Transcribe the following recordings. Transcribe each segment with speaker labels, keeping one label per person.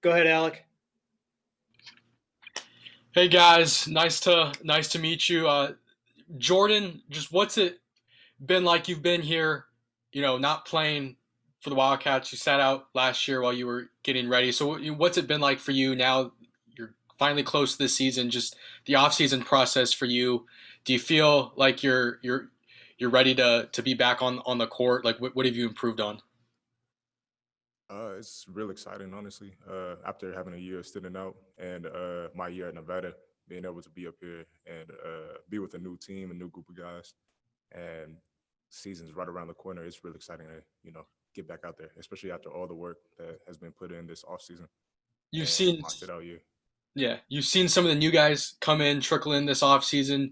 Speaker 1: Go ahead, Alec.
Speaker 2: Hey guys, nice to meet you. Jordan, just what's it been like? You've been here, not playing for the Wildcats. You sat out last year while you were getting ready. So what's it been like for you now? You're finally close to this season. Just the offseason process for you. Do you feel like you're ready to be back on the court? Like what have you improved on?
Speaker 3: It's real exciting, honestly. After having a year sitting out and my year at Nevada, being able to be up here and be with a new team, a new group of guys, and season's right around the corner. It's really exciting to get back out there, especially after all the work that has been put in this off season
Speaker 2: You've
Speaker 3: and
Speaker 2: seen
Speaker 3: my sit out year.
Speaker 2: Yeah, you've seen some of the new guys come in, trickle in this offseason.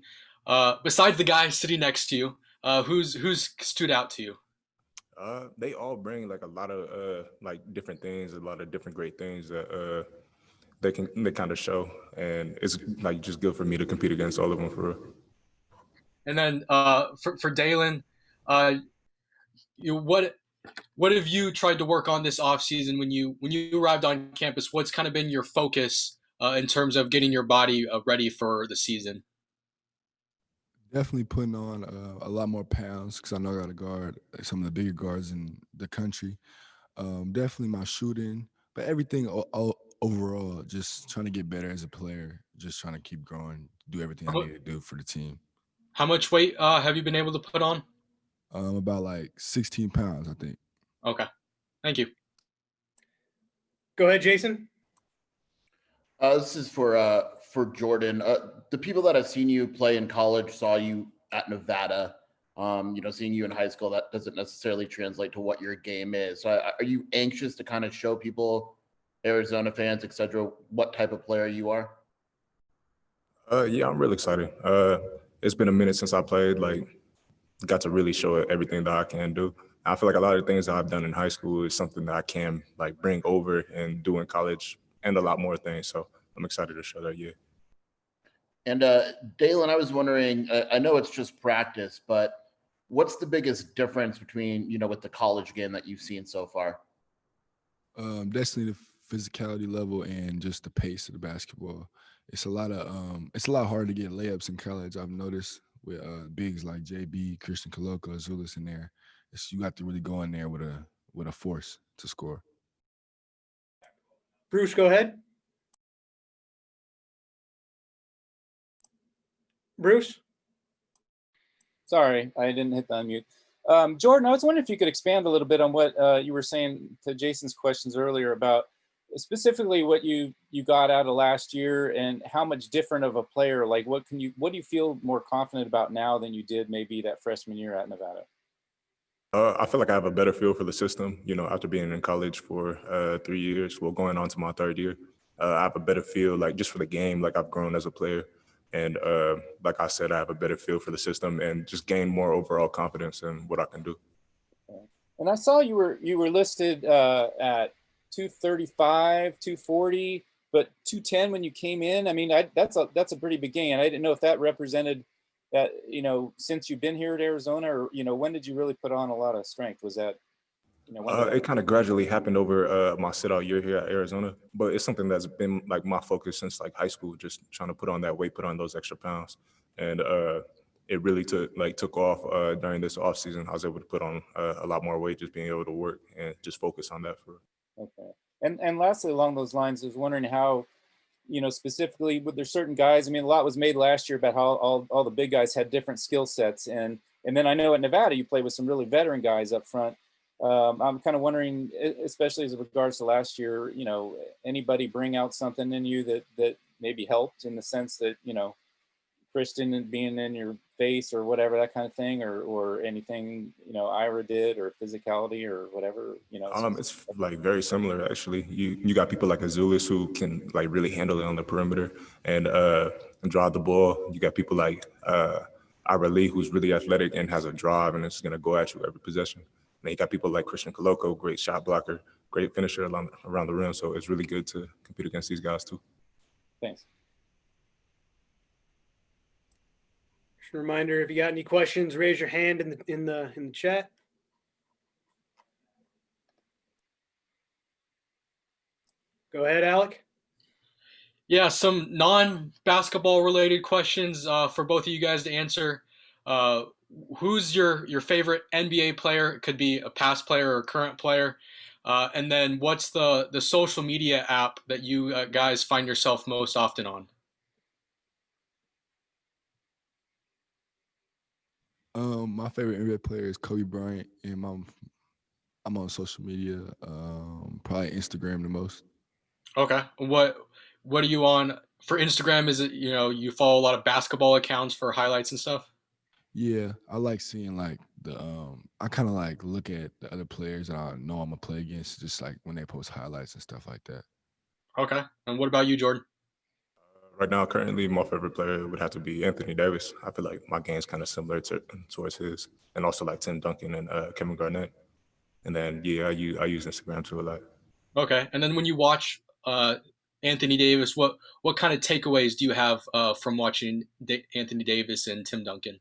Speaker 2: Besides the guy sitting next to you, who's stood out to you?
Speaker 3: They all bring like a lot of like different things, a lot of different great things that they kind of show, and it's like just good for me to compete against all of them for real.
Speaker 2: And then for Dalen, uh, what have you tried to work on this offseason when you arrived on campus? What's kind of been your focus in terms of getting your body ready for the season?
Speaker 4: Definitely putting on a lot more pounds because I know I got to guard some of the bigger guards in the country. Definitely my shooting, but everything overall, just trying to get better as a player, just trying to keep growing, do everything I
Speaker 2: How,
Speaker 4: need to do for the team.
Speaker 2: how much weight have you been able to put on?
Speaker 4: About like 16 pounds, I think.
Speaker 2: Okay, thank you.
Speaker 1: Go ahead, Jason.
Speaker 5: This is for Jordan. The people that have seen you play in college saw you at Nevada. Seeing you in high school, that doesn't necessarily translate to what your game is. So, are you anxious to kind of show people, Arizona fans, etc., what type of player you are?
Speaker 3: Yeah, I'm really excited. It's been a minute since I played. Like, got to really show it everything that I can do. I feel like a lot of things that I've done in high school is something that I can like bring over and do in college, and a lot more things. So I'm excited to show that. Yeah.
Speaker 5: And Dalen, I was wondering. I know it's just practice, but what's the biggest difference between with the college game that you've seen so far?
Speaker 4: Definitely the physicality level and just the pace of the basketball. It's a lot harder to get layups in college. I've noticed with bigs like JB, Christian Coloco, Azulis in there. You got to really go in there with a force to score.
Speaker 1: Bruce, go ahead. Bruce?
Speaker 6: Sorry, I didn't hit the unmute. Jordan, I was wondering if you could expand a little bit on what you were saying to Jason's questions earlier about specifically what you got out of last year and how much different of a player, like what do you feel more confident about now than you did maybe that freshman year at Nevada?
Speaker 3: I feel like I have a better feel for the system, after being in college for 3 years, well, going on to my third year. I have a better feel, like, just for the game, like, I've grown as a player. And like I said, I have a better feel for the system and just gain more overall confidence in what I can do.
Speaker 6: And I saw you were listed at 235, 240, but 210 when you came in. I mean, that's a pretty big gain. I didn't know if that represented that, since you've been here at Arizona, or when did you really put on a lot of strength? Was that
Speaker 3: It kind of gradually happened over my sit-out year here at Arizona, but it's something that's been like my focus since like high school, just trying to put on that weight, put on those extra pounds, and it really took off during this off season. I was able to put on a lot more weight, just being able to work and just focus on that for.
Speaker 6: Okay. And lastly, along those lines, I was wondering how, specifically, with there certain guys. I mean, a lot was made last year about how all the big guys had different skill sets, and then I know at Nevada you played with some really veteran guys up front. I'm kind of wondering, especially as regards to last year, anybody bring out something in you that maybe helped in the sense that, Christian being in your face or whatever, that kind of thing, or anything, Ira did, or physicality or whatever,
Speaker 3: It's like very similar actually. You got people like Azulis who can like really handle it on the perimeter and drive the ball. You got people like Ira Lee who's really athletic and has a drive and is gonna go at you every possession. And then you got people like Christian Coloco, great shot blocker, great finisher around the rim. So it's really good to compete against these guys too.
Speaker 6: Thanks.
Speaker 1: Just a reminder, if you got any questions, raise your hand in the chat. Go ahead, Alec.
Speaker 2: Yeah, some non-basketball related questions for both of you guys to answer. Uh, who's your favorite NBA player? It could be a past player or current player. And then what's the social media app that you guys find yourself most often on?
Speaker 4: My favorite NBA player is Kobe Bryant, and I'm on social media, probably Instagram the most.
Speaker 2: Okay. What are you on for Instagram? Is it, you follow a lot of basketball accounts for highlights and stuff?
Speaker 4: Yeah, I like seeing like I kind of like look at the other players that I know I'm gonna play against, just like when they post highlights and stuff like that.
Speaker 2: Okay. And what about you, Jordan?
Speaker 3: Right now, currently, my favorite player would have to be Anthony Davis. I feel like my game's kind of similar towards his, and also like Tim Duncan and Kevin Garnett. And then yeah, I use Instagram too a lot.
Speaker 2: Okay. And then when you watch Anthony Davis, what kind of takeaways do you have from watching Anthony Davis and Tim Duncan?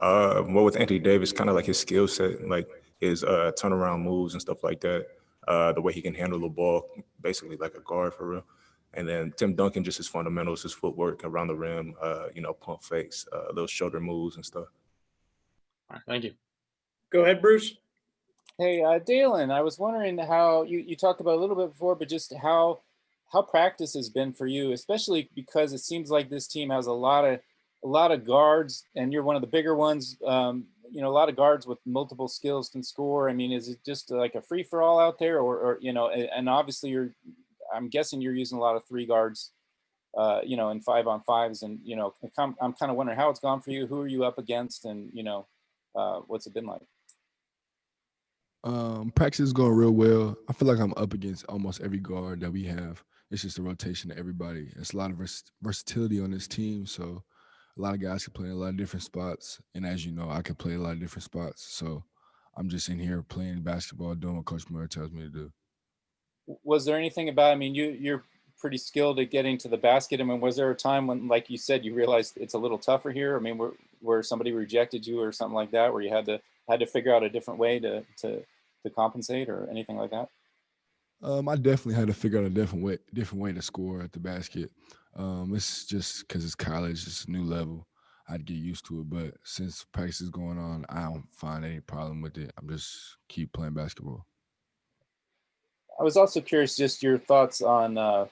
Speaker 3: Well, with Anthony Davis, kind of like his skill set, like his turnaround moves and stuff like that. The way he can handle the ball, basically like a guard for real. And then Tim Duncan, just his fundamentals, his footwork around the rim, pump fakes, those shoulder moves and stuff.
Speaker 2: All right, thank you.
Speaker 1: Go ahead, Bruce.
Speaker 6: Hey, Dalen, I was wondering how you talked about a little bit before, but just how practice has been for you, especially because it seems like this team has a lot of guards, and you're one of the bigger ones. A lot of guards with multiple skills can score. I mean, is it just like a free for all out there, or and obviously I'm guessing you're using a lot of three guards, in 5-on-5s, and I'm kind of wondering how it's gone for you. Who are you up against, and what's it been like?
Speaker 4: Practice is going real well. I feel like I'm up against almost every guard that we have. It's just a rotation of everybody. It's a lot of versatility on this team, so a lot of guys can play in a lot of different spots. And as you know, I can play a lot of different spots. So I'm just in here playing basketball, doing what Coach Murray tells me to do.
Speaker 6: Was there anything about, I mean, you're pretty skilled at getting to the basket. I mean, was there a time when, like you said, you realized it's a little tougher here? I mean, where somebody rejected you or something like that, where you had to figure out a different way to compensate or anything like that?
Speaker 4: I definitely had to figure out a different way to score at the basket. It's just because it's college, it's a new level. I'd get used to it, but since practice is going on, I don't find any problem with it. I'm just keep playing basketball.
Speaker 6: I was also curious, just your thoughts on,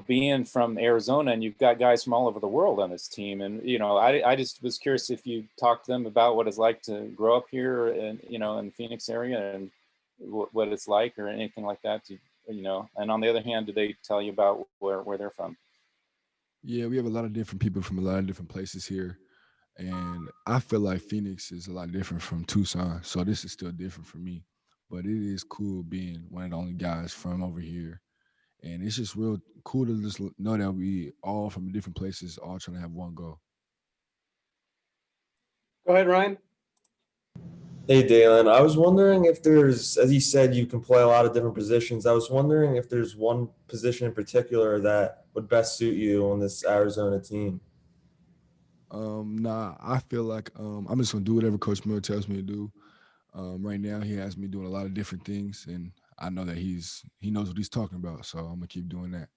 Speaker 6: being from Arizona, and you've got guys from all over the world on this team. And, I just was curious if you talked to them about what it's like to grow up here and, in the Phoenix area, and what it's like or anything like that. And on the other hand, do they tell you about where they're from?
Speaker 4: Yeah, we have a lot of different people from a lot of different places here. And I feel like Phoenix is a lot different from Tucson. So this is still different for me. But it is cool being one of the only guys from over here. And it's just real cool to just know that we all from different places, all trying to have one goal.
Speaker 1: Go ahead, Ryan.
Speaker 7: Hey, Dalen. I was wondering if there's, as you said, you can play a lot of different positions. I was wondering if there's one position in particular that would best suit you on this Arizona team.
Speaker 4: Nah, I feel like I'm just gonna do whatever Coach Miller tells me to do. Right now, he has me doing a lot of different things, and I know that he knows what he's talking about. So I'm gonna keep doing that.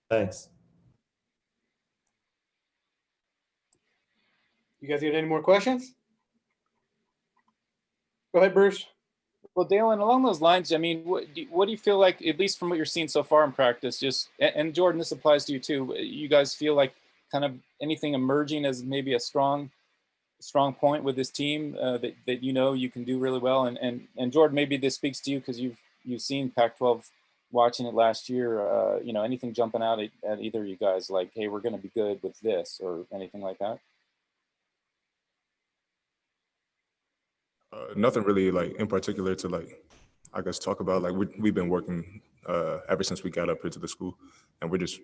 Speaker 7: Thanks.
Speaker 1: You guys got any more questions? Go ahead, Bruce.
Speaker 6: Well, Dalen, along those lines, I mean, what do you feel like, at least from what you're seeing so far in practice, and Jordan, this applies to you too, you guys feel like kind of anything emerging as maybe a strong point with this team that you can do really well? And Jordan, maybe this speaks to you because you've seen Pac-12 watching it last year. Anything jumping out at either of you guys, like, hey, we're going to be good with this, or anything like that?
Speaker 3: Nothing really like in particular to like, I guess, talk about. Like we've been working ever since we got up here to the school, and we're just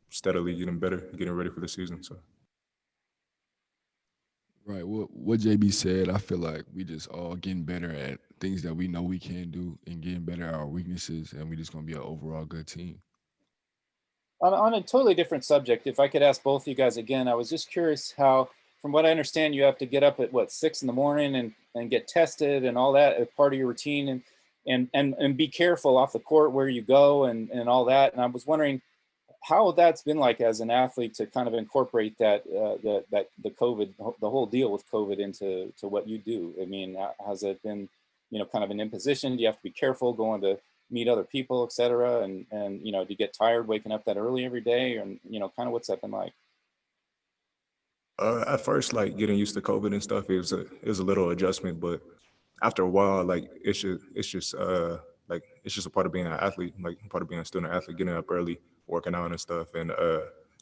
Speaker 3: steadily getting better, getting ready for the season. So.
Speaker 4: Right. What JB said, I feel like we just all getting better at things that we know we can do and getting better at our weaknesses, and we just gonna be an overall good team.
Speaker 6: On a totally different subject, if I could ask both of you guys again, I was just curious how, from what I understand, you have to get up at 6 in the morning and get tested and all that as part of your routine. and be careful off the court where you go and all that. And I was wondering how that's been like as an athlete to kind of incorporate that the COVID, the whole deal with COVID into what you do. I mean, has it been, kind of an imposition? Do you have to be careful going to meet other people, et cetera? And do you get tired waking up that early every day? And, kind of what's that been like?
Speaker 3: At first, like getting used to COVID and stuff is a little adjustment, but after a while, like it's just a part of being an athlete, like part of being a student athlete, getting up early, working out and stuff, and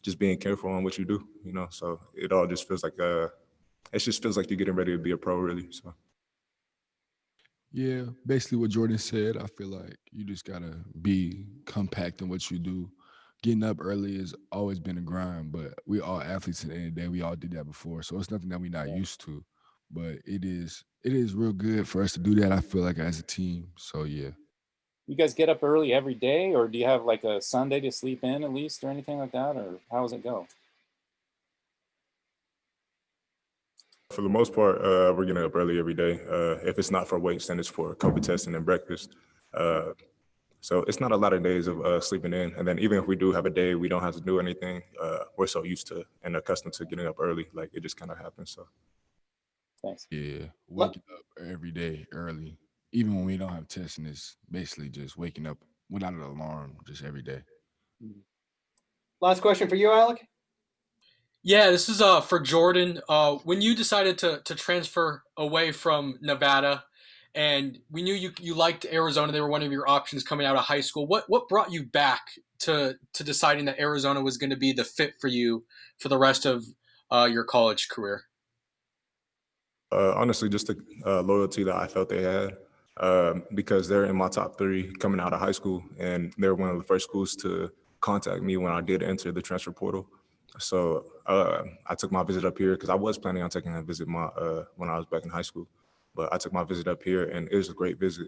Speaker 3: just being careful on what you do, So it all just feels like it just feels like you're getting ready to be a pro, really. So.
Speaker 4: Yeah, basically what Jordan said. I feel like you just gotta be compact in what you do. Getting up early has always been a grind, but we all athletes at the end of the day. We all did that before, so it's nothing that we're not used to. But it is real good for us to do that. I feel like as a team. So yeah.
Speaker 6: You guys get up early every day, or do you have like a Sunday to sleep in at least, or anything like that, or how does it go?
Speaker 3: For the most part, we're getting up early every day. If it's not for weights, then it's for COVID testing and breakfast. So it's not a lot of days of sleeping in. And then even if we do have a day we don't have to do anything, we're so used to and accustomed to getting up early, like it just kind of happens. So.
Speaker 6: Thanks.
Speaker 4: Yeah, waking up every day early, even when we don't have testing, is basically just waking up without an alarm, just every day.
Speaker 1: Last question for you, Alec.
Speaker 2: Yeah, this is for Jordan. When you decided to transfer away from Nevada, and we knew you liked Arizona, they were one of your options coming out of high school. What brought you back to deciding that Arizona was going to be the fit for you for the rest of your college career?
Speaker 3: Honestly, just the loyalty that I felt they had, because they're in my top 3 coming out of high school, and they're one of the first schools to contact me when I did enter the transfer portal. So I took my visit up here because I was planning on taking a visit when I was back in high school, but I took my visit up here, and it was a great visit.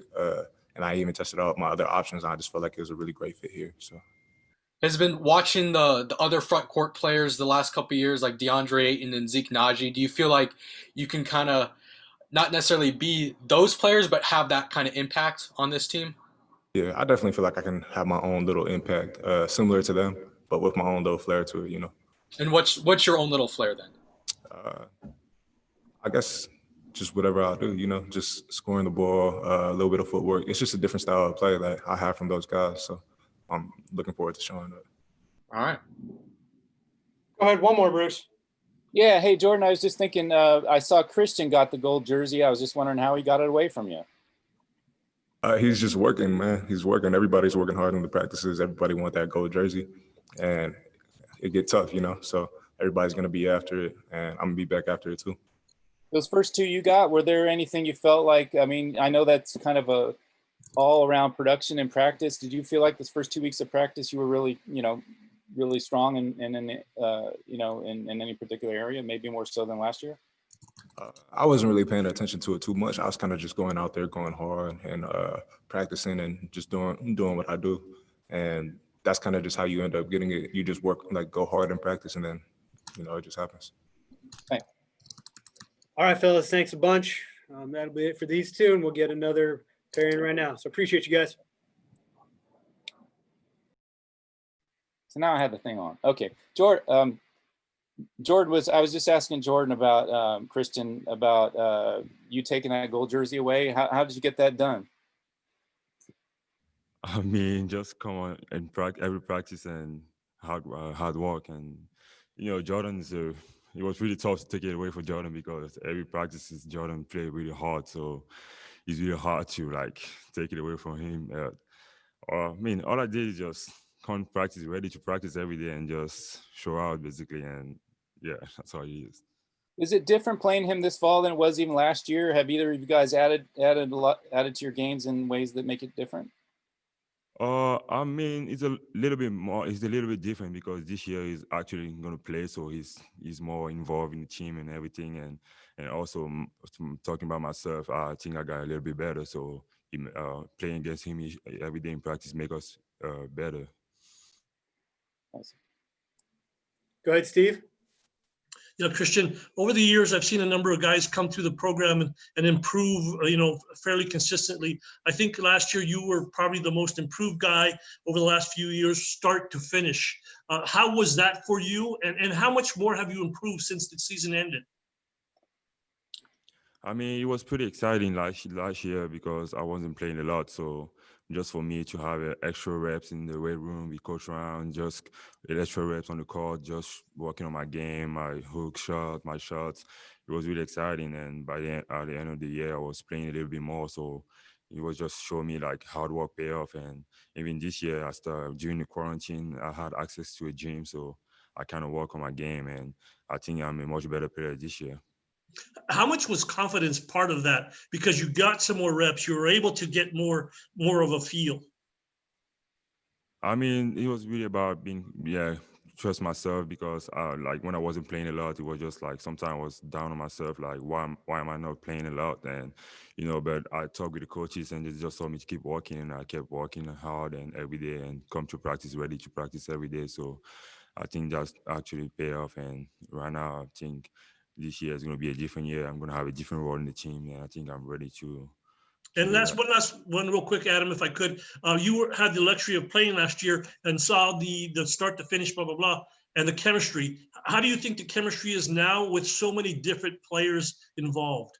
Speaker 3: And I even tested out my other options. And I just felt like it was a really great fit here. So.
Speaker 2: Has been watching the other front court players the last couple of years, like DeAndre Ayton and Zeke Naji. Do you feel like you can kind of not necessarily be those players, but have that kind of impact on this team?
Speaker 3: Yeah, I definitely feel like I can have my own little impact, similar to them, but with my own little flair to it,
Speaker 2: And what's your own little flair then?
Speaker 3: I guess just whatever I'll do, just scoring the ball, a little bit of footwork. It's just a different style of play that I have from those guys. So I'm looking forward to showing that.
Speaker 2: All right.
Speaker 1: Go ahead. One more, Bruce.
Speaker 6: Yeah. Hey, Jordan, I was just thinking, I saw Christian got the gold jersey. I was just wondering how he got it away from you.
Speaker 3: He's just working, man. He's working. Everybody's working hard in the practices. Everybody want that gold jersey, and it get tough, So everybody's going to be after it, and I'm going to be back after it too.
Speaker 6: Those first 2 you got, were there anything you felt like, I mean, I know that's kind of a all around production and practice. Did you feel like this first 2 weeks of practice, you were really, really strong in any particular area, maybe more so than last year?
Speaker 3: I wasn't really paying attention to it too much. I was kind of just going out there, going hard and practicing and just doing what I do. And that's kind of just how you end up getting it. You just work, like go hard in practice, and then, it just happens.
Speaker 6: Thanks.
Speaker 1: All right, fellas, thanks a bunch. That'll be it for these two, and we'll get another pair in right now. So appreciate you guys.
Speaker 6: So now I have the thing on. Okay, Jordan. I was just asking Jordan about Christian about you taking that gold jersey away. How did you get that done?
Speaker 8: I mean, just come on and every practice and hard work. And Jordan's it was really tough to take it away from Jordan because every practice is Jordan played really hard, so it's really hard to like take it away from him. I mean, all I did is just come practice, ready to practice every day, and just show out basically. And yeah, that's all it is.
Speaker 6: Is it different playing him this fall than it was even last year? Have either of you guys added to your games in ways that make it different?
Speaker 8: I mean, it's a little bit more. It's a little bit different because this year he's actually going to play, so he's more involved in the team and everything. And also talking about myself, I think I got a little bit better. So playing against him every day in practice make us better.
Speaker 1: Go ahead, Steve.
Speaker 9: Christian, over the years, I've seen a number of guys come through the program and improve, fairly consistently. I think last year you were probably the most improved guy over the last few years, start to finish. How was that for you? And how much more have you improved since the season ended?
Speaker 8: I mean, it was pretty exciting last year because I wasn't playing a lot. So just for me to have extra reps in the weight room with Coach Round, just extra reps on the court, just working on my game, my hook shot, my shots, it was really exciting. And at the end of the year, I was playing a little bit more. So it was just showing me like hard work pay off. And even this year, during the quarantine, I had access to a gym. So I kind of work on my game. And I think I'm a much better player this year.
Speaker 9: How much was confidence part of that? Because you got some more reps, you were able to get more of a feel.
Speaker 8: I mean, it was really about trust myself because like when I wasn't playing a lot, it was just like sometimes I was down on myself, like why am I not playing a lot? And but I talked with the coaches and they just told me to keep working, and I kept working hard and every day and come to practice ready to practice every day. So I think that's actually pay off. And right now, I think this year is going to be a different year. I'm going to have a different role in the team, and I think I'm ready to.
Speaker 9: And last one real quick, Adam, if I could. You had the luxury of playing last year and saw the start to finish, blah, blah, blah, and the chemistry. How do you think the chemistry is now with so many different players involved?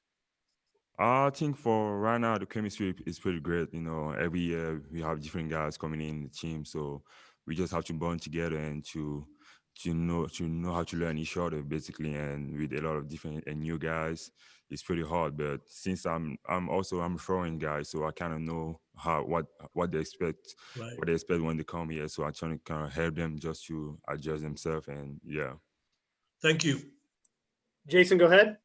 Speaker 8: I think for right now, the chemistry is pretty great. Every year we have different guys coming in the team, so we just have to bond together and to know how to learn each other basically. And with a lot of different and new guys, it's pretty hard. But since I'm a foreign guy, so I kind of know what they expect,
Speaker 9: Right.
Speaker 8: what they expect when they come here. So I try to kind of help them just to adjust themselves. And yeah.
Speaker 9: Thank you.
Speaker 1: Jason, go ahead.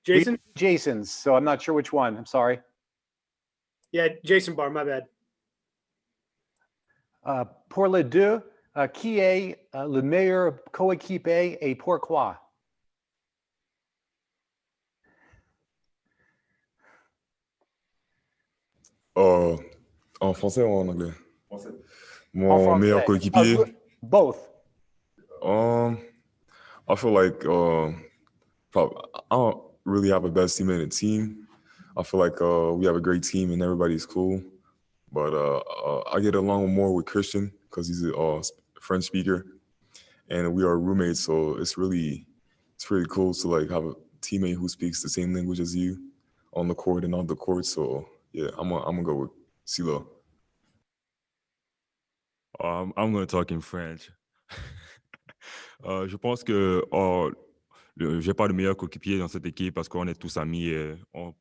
Speaker 1: Jason?
Speaker 10: Jason's, so I'm not sure which one. I'm sorry.
Speaker 1: Yeah, Jason Barr, my bad.
Speaker 10: Pour les deux, qui est le meilleur coéquipier et pourquoi?
Speaker 3: En français ou en anglais?
Speaker 10: En
Speaker 3: Mon
Speaker 10: français.
Speaker 3: meilleur coéquipier?
Speaker 10: Both.
Speaker 3: I feel like I don't really have a best teammate in the team. I feel like we have a great team and everybody's cool. But I get along more with Christian because he's a French speaker, and we are roommates. So it's really cool to like have a teammate who speaks the same language as you on the court and off the court. So yeah, I'm gonna go with Silo.
Speaker 8: I'm going to talk in French. Je pense que j'ai pas de meilleur coéquipier dans cette équipe parce qu'on est tous amis, on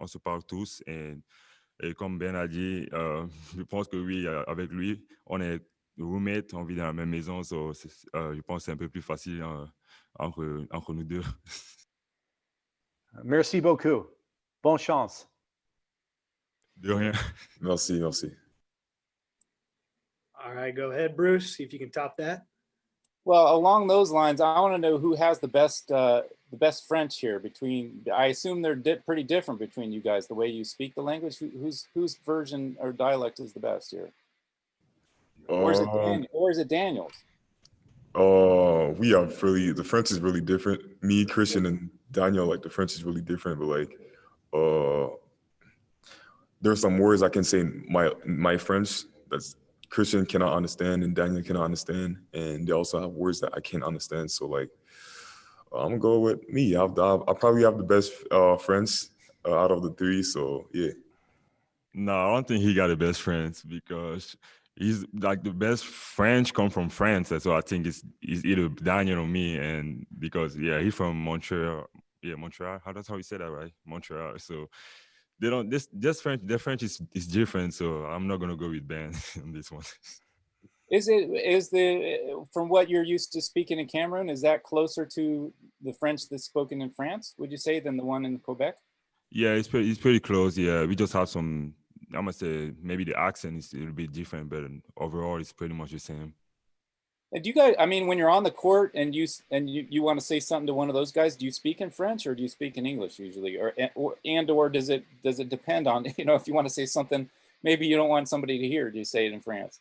Speaker 8: se parle tous. Et comme Ben a dit, je pense que oui, avec lui, on est roommate, on vit dans la même maison. So je pense que c'est un peu plus facile entre nous deux.
Speaker 10: Merci beaucoup. Bonne chance.
Speaker 8: De rien.
Speaker 3: Merci.
Speaker 1: All right, go ahead, Bruce. See if you can top that.
Speaker 6: Well, along those lines, I want to know who has the best French here. I assume they're pretty different between you guys. The way you speak the language, whose version or dialect is the best here? Or is it Daniel's?
Speaker 3: The French is really different. Me, Christian, and Daniel, like the French is really different. But like, there's some words I can say my French that's Christian cannot understand and Daniel cannot understand, and they also have words that I can't understand. So like, I'm gonna go with me. I probably have the best friends out of the three. So yeah.
Speaker 8: No, I don't think he got the best friends because he's like the best French come from France. So I think it's either Daniel or me, and because he's from Montreal. Yeah, Montreal. That's how you say that, right? Montreal. So they don't this French. Their French is different. So I'm not gonna go with Ben on this one.
Speaker 6: From what you're used to speaking in Cameroon, is that closer to the French that's spoken in France, would you say, than the one in Quebec?
Speaker 8: Yeah, it's pretty close. Yeah, we just have some. I must say maybe the accent is a little bit different, but overall it's pretty much the same.
Speaker 6: Do you guys? I mean, when you're on the court and you want to say something to one of those guys, do you speak in French or do you speak in English usually, or does it depend on if you want to say something maybe you don't want somebody to hear you say it in French.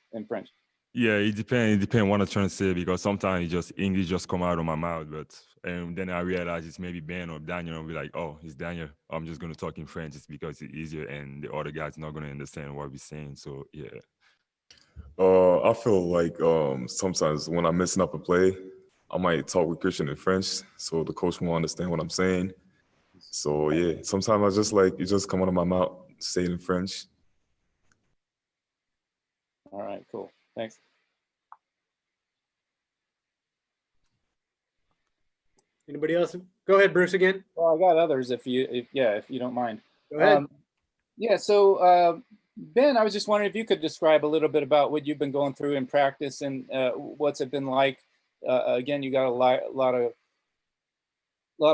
Speaker 8: Yeah, it depends. It depends what I'm trying to say because sometimes it just English just come out of my mouth, but and then I realize it's maybe Ben or Daniel. I'll be like, oh, it's Daniel. I'm just gonna talk in French just because it's easier, and the other guy's not gonna understand what we're saying. So yeah.
Speaker 3: I feel like sometimes when I'm messing up a play, I might talk with Christian in French, so the coach won't understand what I'm saying. So yeah, sometimes I just like it just come out of my mouth, say it in French.
Speaker 6: All right, cool. Thanks.
Speaker 1: Anybody else? Go ahead, Bruce, again.
Speaker 6: Well, I got others if you don't mind.
Speaker 1: Go ahead.
Speaker 6: Yeah, so Ben, I was just wondering if you could describe a little bit about what you've been going through in practice and what's it been like. Again, you got a lot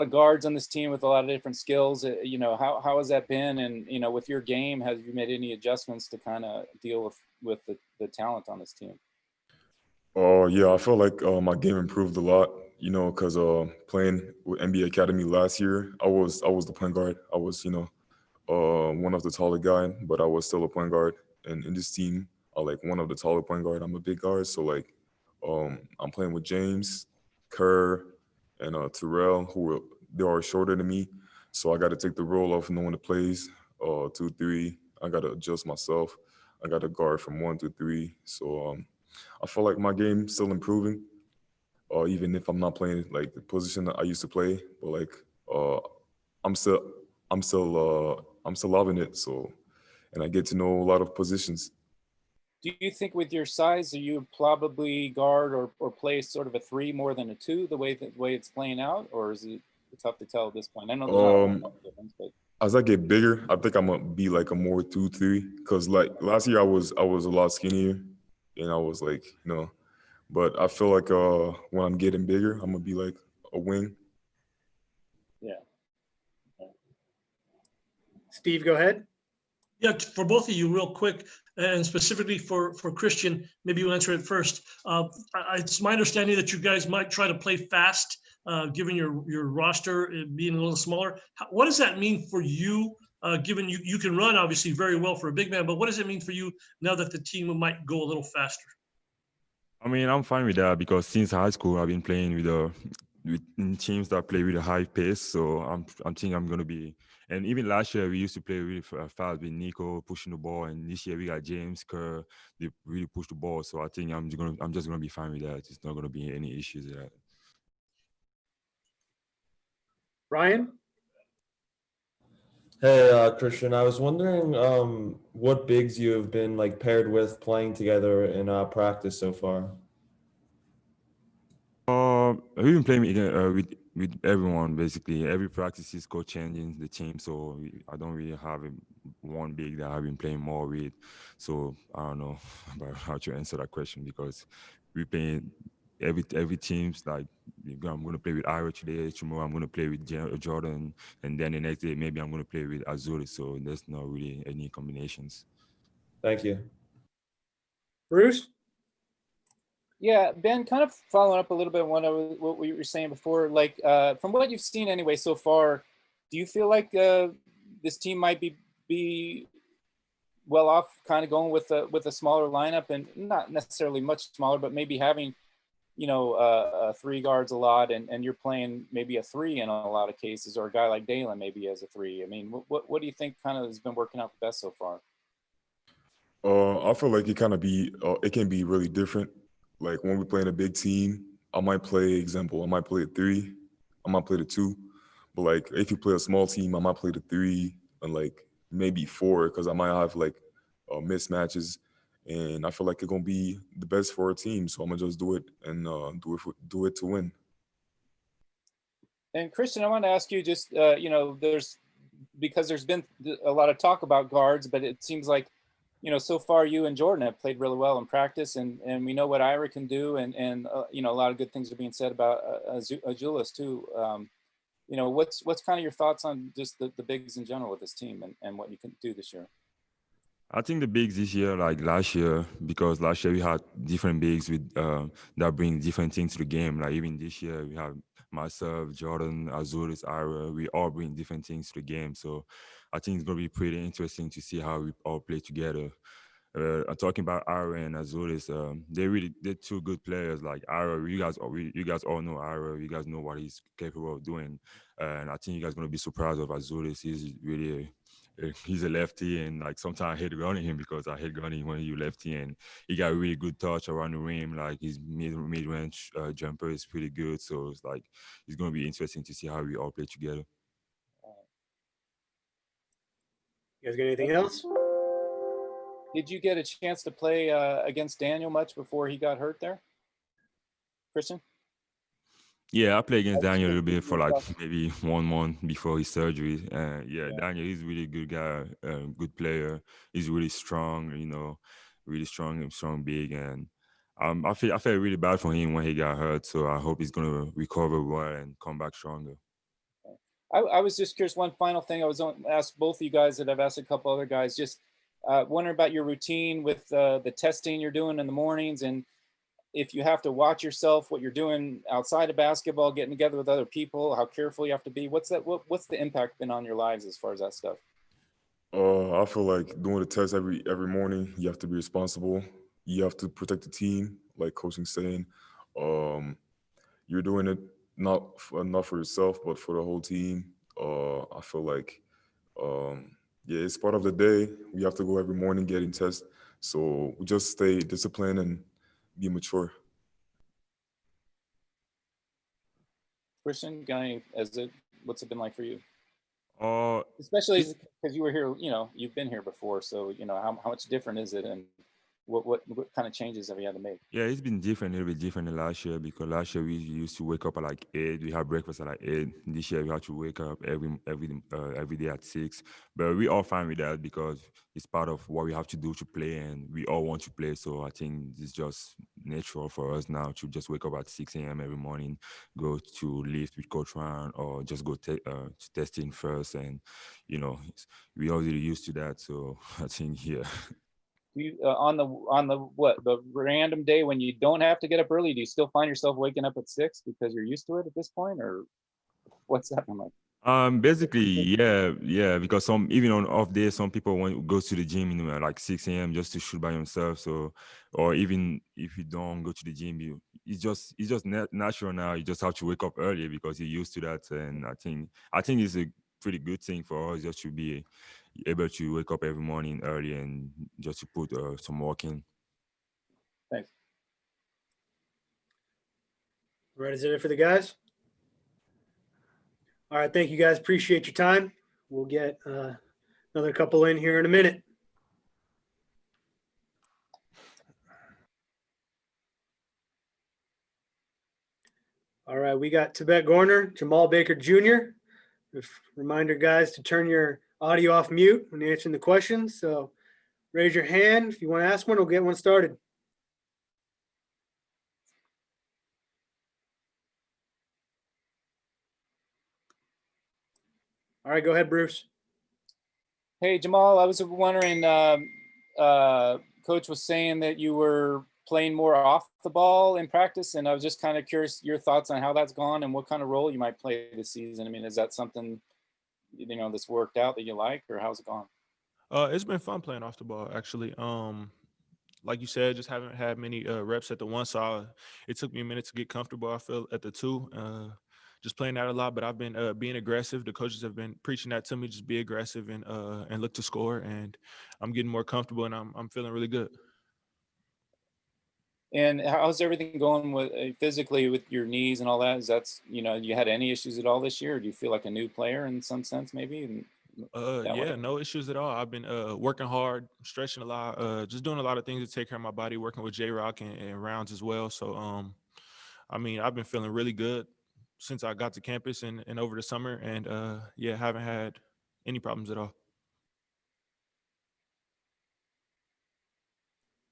Speaker 6: of guards on this team with a lot of different skills. You know, how has that been? And you know, with your game, have you made any adjustments to kind of deal with the talent on this team?
Speaker 3: Oh yeah, I feel like my game improved a lot. You know, because playing with NBA Academy last year, I was the point guard. I was one of the taller guy, but I was still a point guard. And in this team, I like one of the taller point guard. I'm a big guard, so like I'm playing with James, Kerr, and Terrell, they are shorter than me. So I got to take the role of knowing the plays, 2, 3. I got to adjust myself. I got to guard from 1 to 3. So I feel like my game's still improving, even if I'm not playing like the position that I used to play. But like I'm still loving it. So, and I get to know a lot of positions.
Speaker 6: Do you think with your size, are you probably guard or play sort of a 3 more than a 2 the way it's playing out, or is it tough to tell at this point? I know there's not a difference, but
Speaker 3: as I get bigger, I think I'm gonna be like a more 2-3. Cause like last year I was a lot skinnier, and I was like but I feel like when I'm getting bigger, I'm gonna be like a wing.
Speaker 6: Yeah.
Speaker 1: Steve, go ahead.
Speaker 9: Yeah, for both of you, real quick, and specifically for Christian, maybe you answer it first. It's my understanding that you guys might try to play fast, given your roster being a little smaller. What does that mean for you, given you can run obviously very well for a big man, but what does it mean for you now that the team might go a little faster?
Speaker 8: I mean, I'm fine with that because since high school, I've been playing with teams that play with a high pace. So I'm thinking I'm gonna be. And even last year, we used to play really fast with Nico pushing the ball, and this year we got James Kerr. They really push the ball. So I think I'm just gonna be fine with that. It's not gonna be any issues with that.
Speaker 1: Ryan.
Speaker 7: Hey, Christian, I was wondering what bigs you have been like paired with playing together in practice so far.
Speaker 8: We've been playing with everyone basically. Every practice is coach changing the team, so I don't really have one big that I've been playing more with. So I don't know about how to answer that question because we playing every team's like I'm going to play with Ira today. Tomorrow I'm going to play with Jordan, and then the next day maybe I'm going to play with Azuri. So there's not really any combinations.
Speaker 7: Thank you.
Speaker 1: Bruce.
Speaker 6: Yeah, Ben, kind of following up a little bit on what we were saying before, like from what you've seen anyway so far, do you feel like this team might be well off kind of going with a smaller lineup and not necessarily much smaller, but maybe having, 3 guards a lot and you're playing maybe a 3 in a lot of cases, or a guy like Dalen maybe as a 3. I mean, what do you think kind of has been working out the best so far?
Speaker 3: I feel like it can be really different. Like when we play in a big team, I might play a 3, I might play the 2. But like if you play a small team, I might play the 3 and like maybe 4 because I might have like mismatches. And I feel like it's gonna be the best for our team. So I'm gonna just do it and do it to win.
Speaker 6: And Christian, I want to ask you just, because there's been a lot of talk about guards, but it seems like, so far you and Jordan have played really well in practice, and we know what Ira can do, and a lot of good things are being said about Azulis too. What's kind of your thoughts on just the bigs in general with this team and what you can do this year?
Speaker 8: I think the bigs this year, like last year, because last year we had different bigs with that bring different things to the game. Like even this year, we have myself, Jordan, Azuris, Ira, we all bring different things to the game. So I think it's going to be pretty interesting to see how we all play together. I'm talking about Ira and Azuris. They're two good players. Like Ira, you guys all know Ira. You guys know what he's capable of doing, and I think you guys are gonna be surprised of Azuris. He's really he's a lefty, and like sometimes I hate running him because I hate running when you lefty, and he got a really good touch around the rim. Like his mid range jumper is pretty good. So it's like it's gonna be interesting to see how we all play together.
Speaker 1: You guys got anything else?
Speaker 6: Did you get a chance to play against Daniel much before he got hurt there, Christian?
Speaker 8: Yeah, I played against Daniel a little bit for like maybe 1 month before his surgery. Yeah, Daniel, he's a really good guy, good player. He's really strong, really strong and strong, big. And I felt really bad for him when he got hurt. So I hope he's gonna recover well and come back stronger.
Speaker 6: I was just curious. One final thing I was going to ask both of you guys that I've asked a couple other guys. Just wondering about your routine with the testing you're doing in the mornings, and if you have to watch yourself, what you're doing outside of basketball, getting together with other people, how careful you have to be. What's the impact been on your lives as far as that stuff?
Speaker 3: I feel like doing the test every morning, you have to be responsible. You have to protect the team, like coaching saying. You're doing it not for yourself, but for the whole team. I feel like, yeah, it's part of the day. We have to go every morning getting tests. So we just stay disciplined and be mature.
Speaker 6: Christian, what's it been like for you?
Speaker 8: Uh,
Speaker 6: Especially because you were here, you've been here before. So, how much different is it, and what kind of changes have you had to make?
Speaker 8: Yeah, it's been different, a little bit different than last year because last year we used to wake up at like 8. We had breakfast at like 8. This year we have to wake up every day at 6. But we all fine with that because it's part of what we have to do to play, and we all want to play. So I think it's just natural for us now to just wake up at 6 a.m. every morning, go to lift with Coach Ryan, or just go to testing first, and we already used to that. So I think
Speaker 6: You on the random day when you don't have to get up early, do you still find yourself waking up at 6 because you're used to it at this point, or what's that like?
Speaker 8: Basically, yeah, because even on off days, some people go to the gym, like 6 a.m. just to shoot by themselves. So, or even if you don't go to the gym, it's just natural now. You just have to wake up early because you're used to that, and I think it's a pretty good thing for us just to be able to wake up every morning early and just to put some work in.
Speaker 6: Thanks.
Speaker 1: All right, is that it for the guys? All right, thank you guys. Appreciate your time. We'll get another couple in here in a minute. All right, we got Tibet Gorner, Jamal Baker Jr. Reminder, guys, to turn your audio off mute when you're answering the questions. So raise your hand if you want to ask one. We'll get one started. All right, go ahead, Bruce.
Speaker 6: Hey, Jamal, I was wondering, Coach was saying that you were playing more off the ball in practice, and I was just kind of curious your thoughts on how that's gone and what kind of role you might play this season. I mean, is that something, that's worked out that you like, or how's it gone?
Speaker 11: It's been fun playing off the ball, actually. Like you said, just haven't had many reps at the 1, so it took me a minute to get comfortable. I feel at the 2, just playing that a lot. But I've been being aggressive. The coaches have been preaching that to me: just be aggressive and look to score. And I'm getting more comfortable, and I'm feeling really good.
Speaker 6: And how's everything going with physically with your knees and all that? Is that you had any issues at all this year? Or do you feel like a new player in some sense, maybe?
Speaker 11: Yeah, no issues at all. I've been working hard, stretching a lot, just doing a lot of things to take care of my body, working with J-Rock and Rounds as well. So, I mean, I've been feeling really good since I got to campus and over the summer, and yeah, haven't had any problems at all.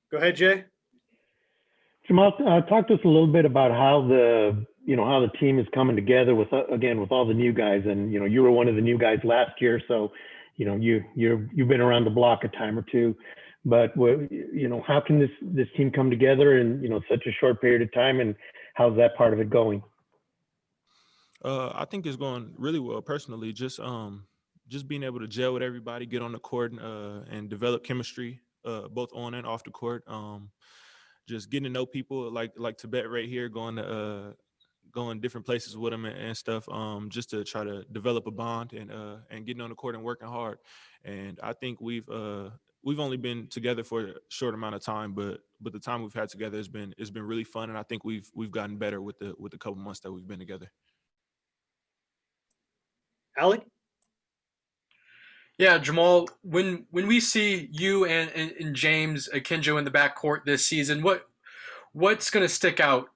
Speaker 1: Go ahead, Jay.
Speaker 12: Jamal, talk to us a little bit about how the team is coming together with all the new guys, and you were one of the new guys last year, so you've been around the block a time or two, but how can this team come together in such a short period of time, and how's that part of it going?
Speaker 11: I think it's going really well personally. Just being able to gel with everybody, get on the court, and develop chemistry, both on and off the court. Just getting to know people like Tibet right here, going different places with them and stuff. Just to try to develop a bond and getting on the court and working hard. And I think we've only been together for a short amount of time, but the time we've had together has been really fun, and I think we've gotten better with the couple months that we've been together.
Speaker 1: Alec?
Speaker 2: Yeah, Jamal, when we see you and James Akinjo in the backcourt this season, what's going to stick out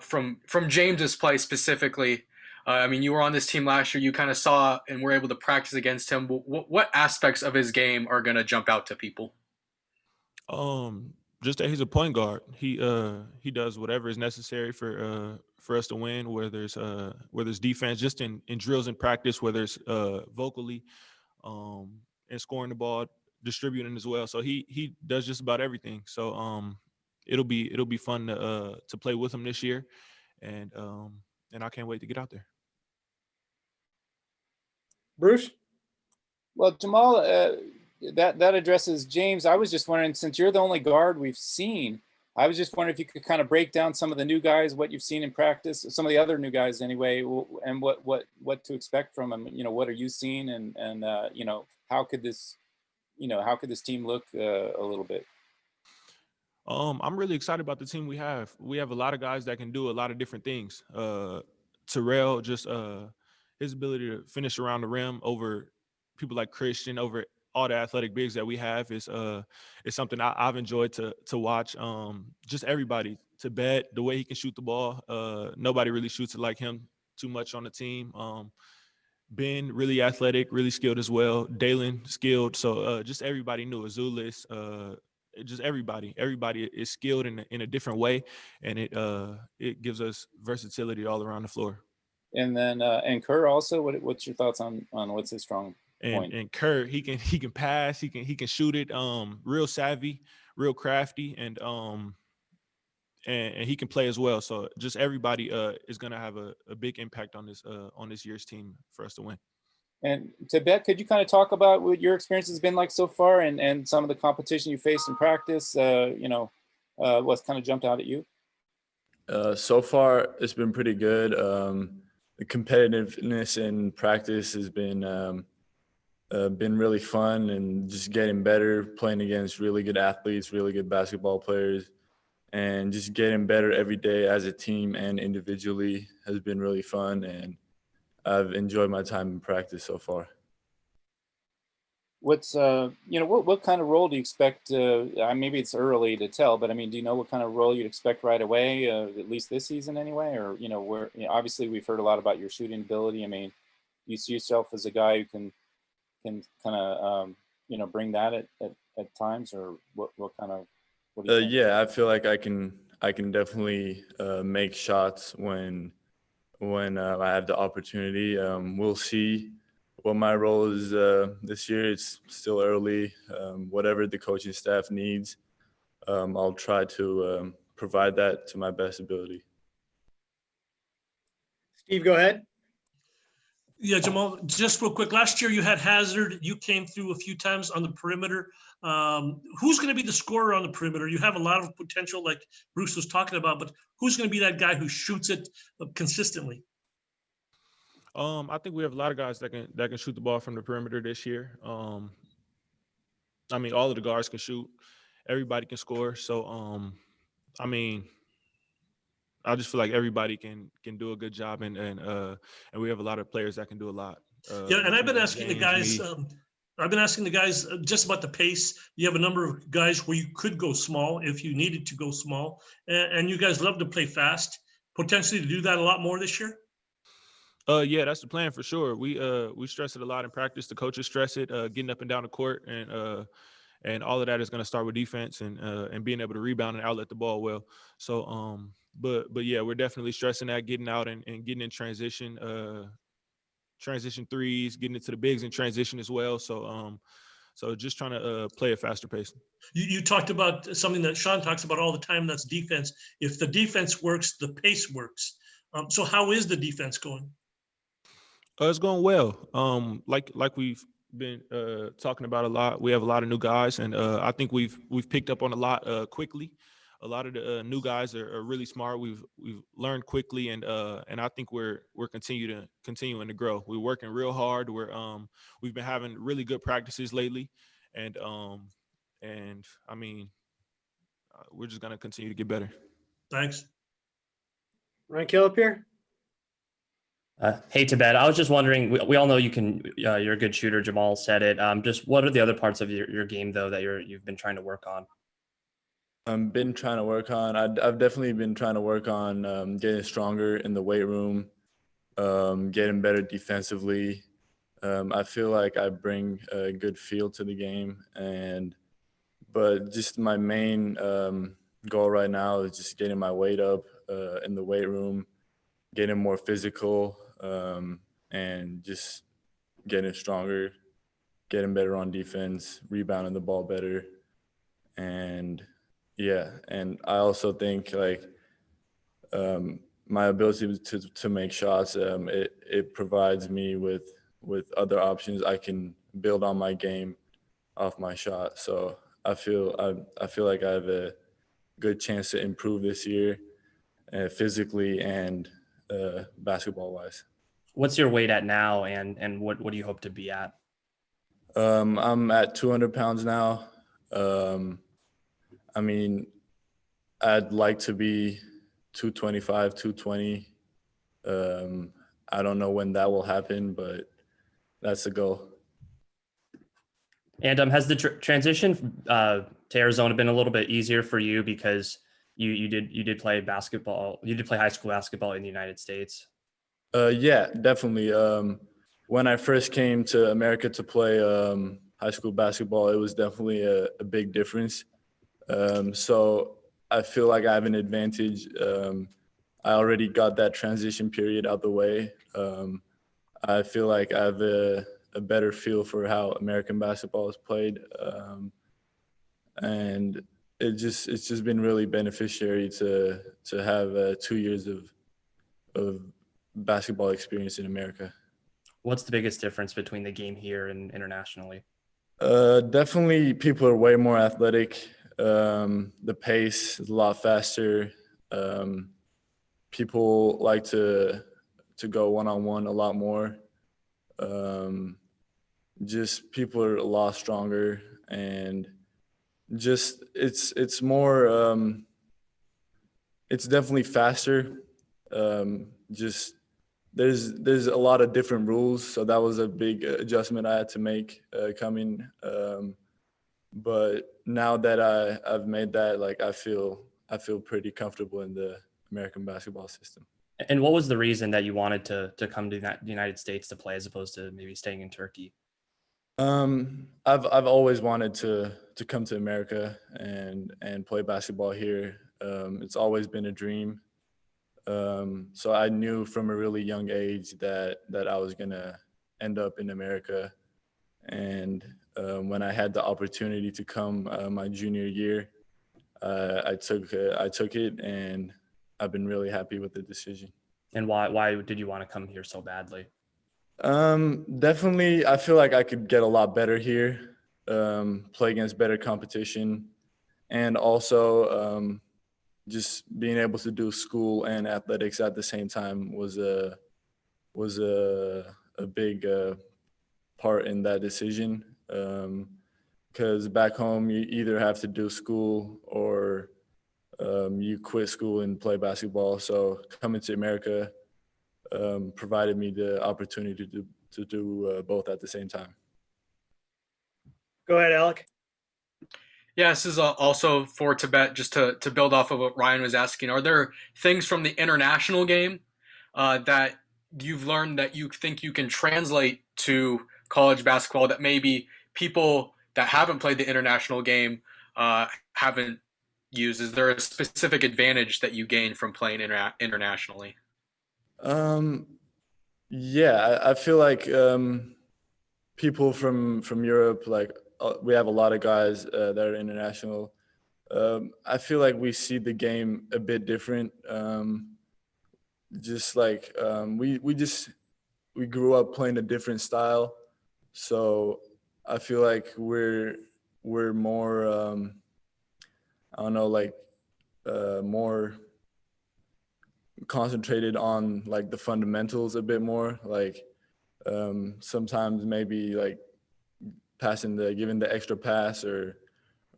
Speaker 2: from James's play specifically? I mean, you were on this team last year. You kind of saw and were able to practice against him. What aspects of his game are going to jump out to people?
Speaker 11: Just that he's a point guard. He does whatever is necessary for us to win. Whether it's defense, just in drills in practice, whether it's vocally, and scoring the ball, distributing as well. So he does just about everything. So it'll be fun to play with him this year, and I can't wait to get out there.
Speaker 1: Bruce?
Speaker 6: Well, Jamal, that addresses James. I was just wondering, since you're the only guard we've seen, I was just wondering if you could kind of break down some of the new guys, what you've seen in practice, some of the other new guys anyway, and what to expect from them. What are you seeing, and how could this team look a little bit?
Speaker 11: I'm really excited about the team we have. We have a lot of guys that can do a lot of different things. Terrell, just his ability to finish around the rim over people like Christian, over all the athletic bigs that we have is something I've enjoyed to watch. Just everybody, Tibet, the way he can shoot the ball. Nobody really shoots it like him too much on the team. Ben, really athletic, really skilled as well. Dalen, skilled. So just everybody new. Azulis, just everybody is skilled in a different way, and it gives us versatility all around the floor.
Speaker 6: And then and Kerr also, what's your thoughts on what's his strong point?
Speaker 11: And Kerr, he can pass, he can shoot it, real savvy, real crafty, and he can play as well. So just everybody is gonna have a big impact on this year's team for us to win.
Speaker 6: And Tibet, could you kind of talk about what your experience has been like so far, and some of the competition you faced in practice? What's kind of jumped out at you?
Speaker 13: So far, it's been pretty good. The competitiveness in practice has been really fun, and just getting better, playing against really good athletes, really good basketball players, and just getting better every day as a team and individually has been really fun. And I've enjoyed my time in practice so far.
Speaker 6: What's what kind of role do you expect? Maybe it's early to tell, but I mean, do you know what kind of role you'd expect right away, at least this season anyway? Or obviously we've heard a lot about your shooting ability. I mean, you see yourself as a guy who can kind of bring that at times, or what do you think?
Speaker 13: Yeah, I feel like I can definitely make shots when I have the opportunity. We'll see what my role is this year. It's still early. Whatever the coaching staff needs, I'll try to provide that to my best ability.
Speaker 1: Steve, go ahead.
Speaker 9: Yeah, Jamal, just real quick. Last year you had Hazard. You came through a few times on the perimeter. Who's going to be the scorer on the perimeter? You have a lot of potential, like Bruce was talking about, but who's going to be that guy who shoots it consistently?
Speaker 11: I think we have a lot of guys that can shoot the ball from the perimeter this year. I mean, all of the guards can shoot. Everybody can score. So, I just feel like everybody can do a good job, and we have a lot of players that can do a lot.
Speaker 9: And I've been asking the guys. I've been asking the guys just about the pace. You have a number of guys where you could go small if you needed to go small, and you guys love to play fast. Potentially to do that a lot more this year.
Speaker 11: Yeah, that's the plan for sure. We stress it a lot in practice. The coaches stress it, getting up and down the court, and all of that is going to start with defense and being able to rebound and outlet the ball well. So, but yeah, we're definitely stressing that, getting out and getting in transition threes, getting into the bigs in transition as well. So, so just trying to play a faster pace.
Speaker 9: You talked about something that Sean talks about all the time. That's defense. If the defense works, the pace works. So how is the defense going?
Speaker 11: It's going well. Like we've been talking about a lot. We have a lot of new guys, and I think we've picked up on a lot quickly. A lot of the new guys are really smart. We've learned quickly, and I think we're continuing to grow. We're working real hard. We've been having really good practices lately, and I mean, we're just gonna continue to get better.
Speaker 9: Thanks.
Speaker 1: Ryan Kill up here.
Speaker 14: Hey, Tibet. I was just wondering. We all know you're a good shooter. Jamal said it. Just what are the other parts of your game though that you've been trying to work on?
Speaker 13: I've been trying to work on. I've definitely been trying to work on getting stronger in the weight room, getting better defensively. I feel like I bring a good feel to the game, but just my main goal right now is just getting my weight up in the weight room, getting more physical, and just getting stronger, getting better on defense, rebounding the ball better, and I also think my ability to make shots, it provides me with other options. I can build on my game off my shot. So I feel like I have a good chance to improve this year, physically and basketball wise.
Speaker 14: What's your weight at now, and what do you hope to be at?
Speaker 13: I'm at 200 pounds now. I mean, I'd like to be 225, 220. I don't know when that will happen, but that's the goal.
Speaker 14: And has the transition to Arizona been a little bit easier for you because you did play basketball? You did play high school basketball in the United States.
Speaker 13: Yeah, definitely. When I first came to America to play high school basketball, it was definitely a big difference. So I feel like I have an advantage. I already got that transition period out the way. I feel like I have a better feel for how American basketball is played. And it's just been really beneficiary to have 2 years of basketball experience in America.
Speaker 14: What's the biggest difference between the game here and internationally?
Speaker 13: Definitely people are way more athletic. The pace is a lot faster. People like to go one-on-one a lot more. Just people are a lot stronger, and just it's more it's definitely faster. Just there's a lot of different rules, so that was a big adjustment I had to make coming. But now that I've made that, like I feel pretty comfortable in the American basketball system.
Speaker 14: And what was the reason that you wanted to come to the United States to play as opposed to maybe staying in Turkey?
Speaker 13: I've always wanted to come to America and play basketball here. It's always been a dream. So I knew from a really young age that I was gonna end up in America. And when I had the opportunity to come my junior year, I took it, and I've been really happy with the decision.
Speaker 14: And why did you want to come here so badly?
Speaker 13: Definitely, I feel like I could get a lot better here, play against better competition, and also just being able to do school and athletics at the same time was a big part in that decision. Because back home, you either have to do school or you quit school and play basketball. So coming to America provided me the opportunity to do both at the same time.
Speaker 1: Go ahead, Alec.
Speaker 2: Yeah, this is also for Tibet, just to build off of what Ryan was asking. Are there things from the international game that you've learned that you think you can translate to college basketball that maybe people that haven't played the international game haven't used? Is there a specific advantage that you gain from playing internationally?
Speaker 13: Yeah, I feel like people from Europe, like we have a lot of guys that are international. I feel like we see the game a bit different. Just like we just we grew up playing a different style, so I feel like we're more I don't know, like more concentrated on like the fundamentals a bit more, like sometimes maybe like giving the extra pass or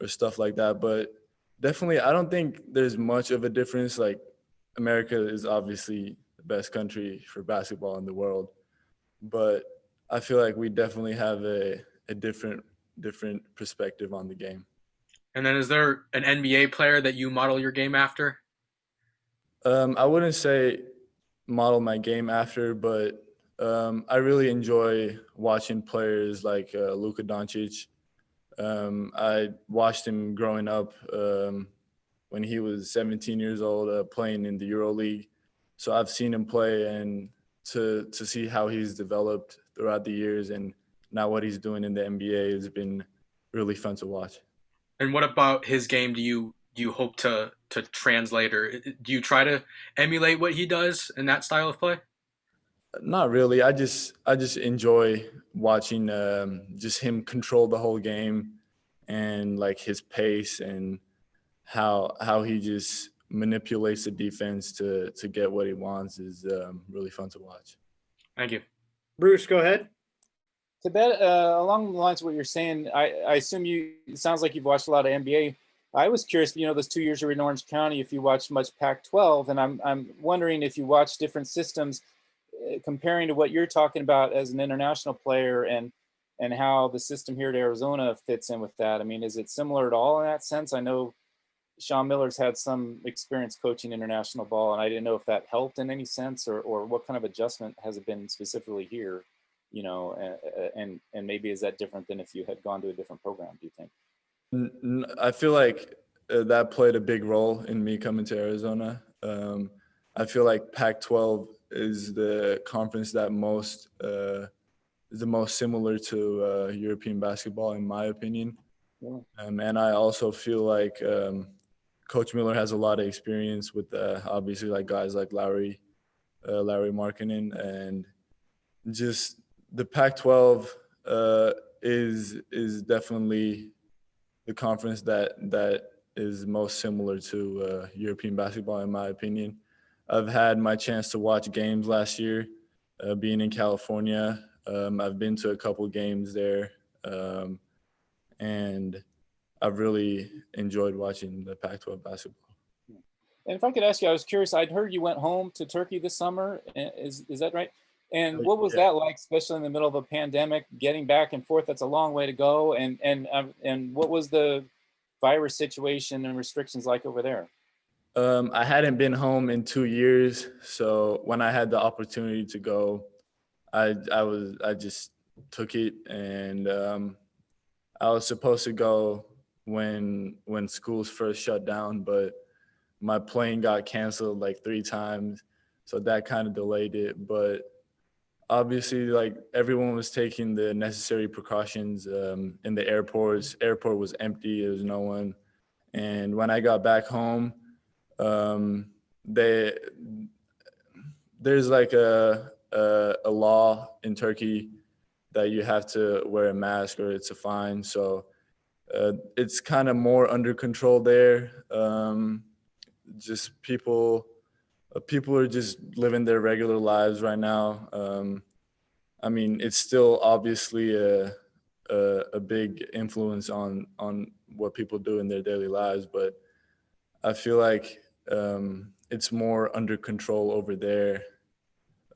Speaker 13: stuff like that. But definitely, I don't think there's much of a difference. Like America is obviously the best country for basketball in the world, but I feel like we definitely have a different perspective on the game.
Speaker 2: And then is there an NBA player that you model your game after?
Speaker 13: I wouldn't say model my game after, but I really enjoy watching players like Luka Doncic. I watched him growing up when he was 17 years old, playing in the EuroLeague. So I've seen him play, and to see how he's developed throughout the years and now what he's doing in the NBA has been really fun to watch.
Speaker 2: And what about his game do you hope to translate, or do you try to emulate what he does in that style of play?
Speaker 13: Not really. I just enjoy watching just him control the whole game and like his pace and how he just manipulates the defense to get what he wants is really fun to watch.
Speaker 2: Thank you.
Speaker 1: Bruce, go ahead.
Speaker 6: Tibet, along the lines of what you're saying, I assume it sounds like you've watched a lot of NBA. I was curious, those 2 years you were in Orange County, if you watched much Pac-12, and I'm wondering if you watched different systems comparing to what you're talking about as an international player and how the system here at Arizona fits in with that. I mean, is it similar at all in that sense? I know Sean Miller's had some experience coaching international ball, and I didn't know if that helped in any sense or what kind of adjustment has it been specifically here, and maybe is that different than if you had gone to a different program, do you think?
Speaker 13: I feel like that played a big role in me coming to Arizona. I feel like Pac-12 is the conference that is the most similar to European basketball, in my opinion.
Speaker 6: Yeah.
Speaker 13: And I also feel like Coach Miller has a lot of experience with obviously like guys like Larry Markkinen, and just the Pac-12 is definitely the conference that is most similar to European basketball, in my opinion. I've had my chance to watch games last year, being in California. I've been to a couple games there, and I've really enjoyed watching the Pac-12 basketball.
Speaker 6: And if I could ask you, I was curious, I'd heard you went home to Turkey this summer. Is that right? And what was that like, especially in the middle of a pandemic, getting back and forth? That's a long way to go. And what was the virus situation and restrictions like over there?
Speaker 13: I hadn't been home in 2 years, so when I had the opportunity to go, I just took it, and I was supposed to go when schools first shut down, but my plane got canceled like 3 times, so that kind of delayed it. But obviously, like everyone was taking the necessary precautions in the airports. Airport was empty; there was no one. And when I got back home, there's like a law in Turkey that you have to wear a mask or it's a fine. So it's kind of more under control there. Just people are just living their regular lives right now. I mean, it's still obviously a big influence on what people do in their daily lives, but I feel like it's more under control over there.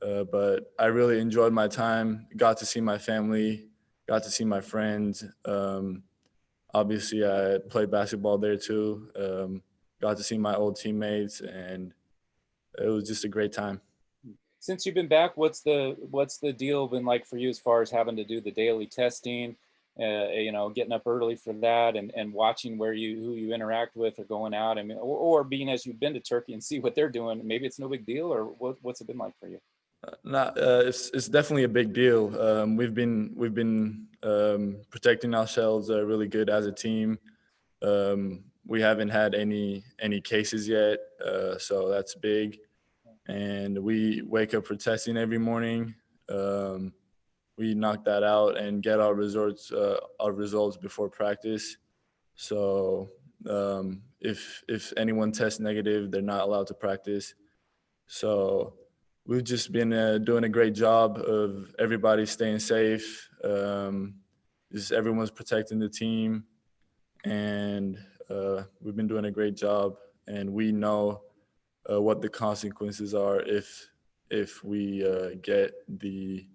Speaker 13: But I really enjoyed my time, got to see my family, got to see my friends. Obviously, I played basketball there too. Got to see my old teammates, and it was just a great time.
Speaker 6: Since you've been back, what's the deal been like for you as far as having to do the daily testing, getting up early for that and watching who you interact with or going out? I mean, or being as you've been to Turkey and see what they're doing, maybe it's no big deal, or what's it been like for you?
Speaker 13: It's definitely a big deal. We've been protecting ourselves really good as a team. We haven't had any cases yet, so that's big. And we wake up for testing every morning. we knock that out and get our results before practice. So if anyone tests negative, they're not allowed to practice. So we've just been doing a great job of everybody staying safe. Just everyone's protecting the team, and we've been doing a great job. And we know what the consequences are if we get the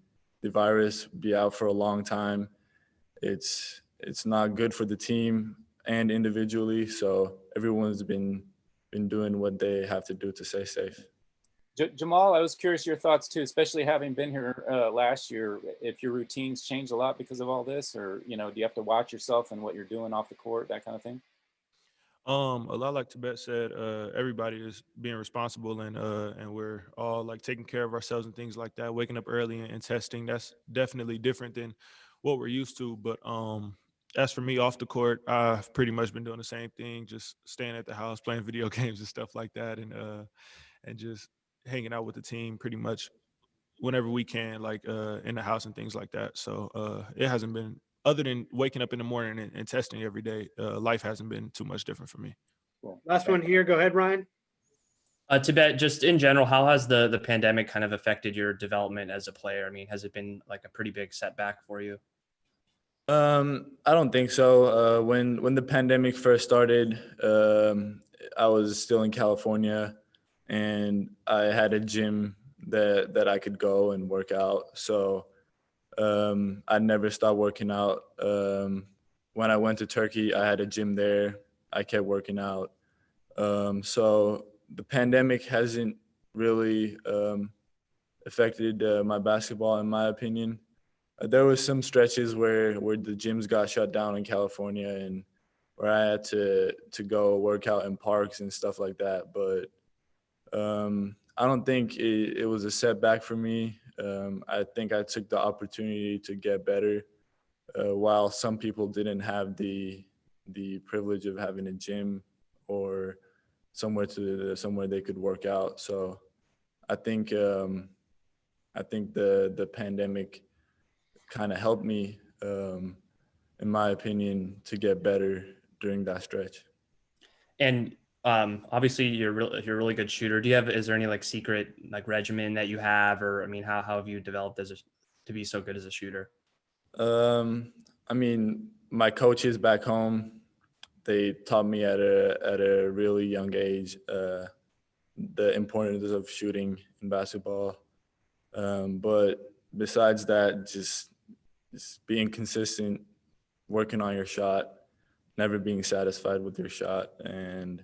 Speaker 13: virus, be out for a long time. It's not good for the team and individually. So everyone's been doing what they have to do to stay safe.
Speaker 6: Jamal, I was curious your thoughts too, especially having been here last year, if your routines changed a lot because of all this, or, do you have to watch yourself and what you're doing off the court, that kind of thing?
Speaker 11: A lot like Tibet said, everybody is being responsible, and we're all like taking care of ourselves and things like that. Waking up early and testing, that's definitely different than what we're used to. But as for me off the court, I've pretty much been doing the same thing, just staying at the house, playing video games and stuff like that, and just hanging out with the team pretty much whenever we can, like in the house and things like that. So it hasn't been, other than waking up in the morning and testing every day, life hasn't been too much different for me.
Speaker 6: Cool.
Speaker 1: Last one here. Go ahead, Ryan.
Speaker 14: Tibet, just in general, how has the pandemic kind of affected your development as a player? I mean, has it been like a pretty big setback for you?
Speaker 13: I don't think so. When the pandemic first started, I was still in California, and I had a gym that I could go and work out. So I never stopped working out. When I went to Turkey, I had a gym there. I kept working out. So the pandemic hasn't really affected my basketball, in my opinion. There was some stretches where the gyms got shut down in California, and where I had to go work out in parks and stuff like that. But I don't think it was a setback for me. I think I took the opportunity to get better, while some people didn't have the privilege of having a gym or somewhere they could work out. So I think the pandemic kind of helped me, in my opinion, to get better during that stretch.
Speaker 14: And obviously you're a really good shooter. Is there any like secret like regimen that you have, or I mean, how have you developed to be so good as a shooter?
Speaker 13: I mean, my coaches back home, they taught me at a really young age the importance of shooting in basketball. But besides that, just being consistent, working on your shot, never being satisfied with your shot, and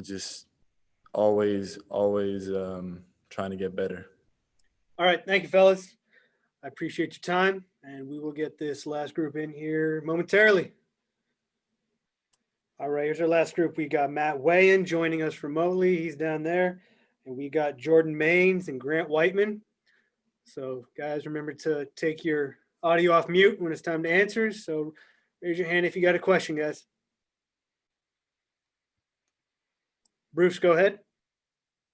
Speaker 13: just always trying to get better.
Speaker 1: All right. Thank you, fellas. I appreciate your time, and we will get this last group in here momentarily. All right, here's our last group. We got Matt Wayan joining us remotely. He's down there. And we got Jordan Maines and Grant Whiteman. So, guys, remember to take your audio off mute when it's time to answer. So, raise your hand if you got a question, guys. Bruce, go ahead.